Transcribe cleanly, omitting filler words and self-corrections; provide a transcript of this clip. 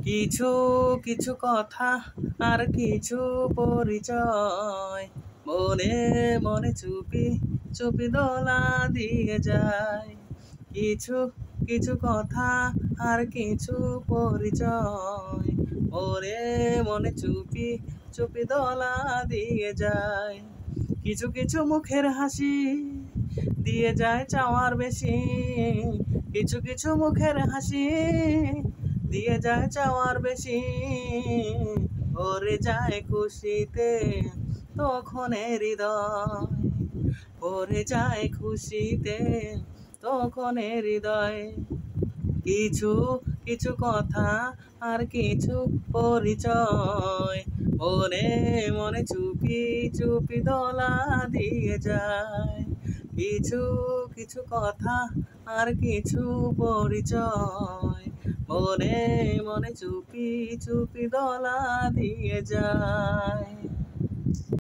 কিছু কিছু কথা আর কিছু পরিচয় মনে মনে চুপি চুপি দোলা দিয়ে যায়। কিছু কিছু কথা আর কিছু পরিচয় মনে মনে চুপি চুপি দোলা দিয়ে যায়। কিছু কিছু মুখের হাসি দিয়ে যায় চাওয়ার বেশি, কিছু কিছু মুখের হাসি দিয়ে যায় চাওয়ার বেশি। ভরে যায় খুশিতে তখন হৃদয়, ভরে যায় খুশিতে তখন হৃদয়। কিছু কিছু কথা আর কিছু পরিচয় মনে মনে চুপি চুপি দোলা দিয়ে যায়। কিছু কিছু কথা আর কিছু পরিচয় মনে মনে চুপি চুপি দোলা দিয়ে যায়।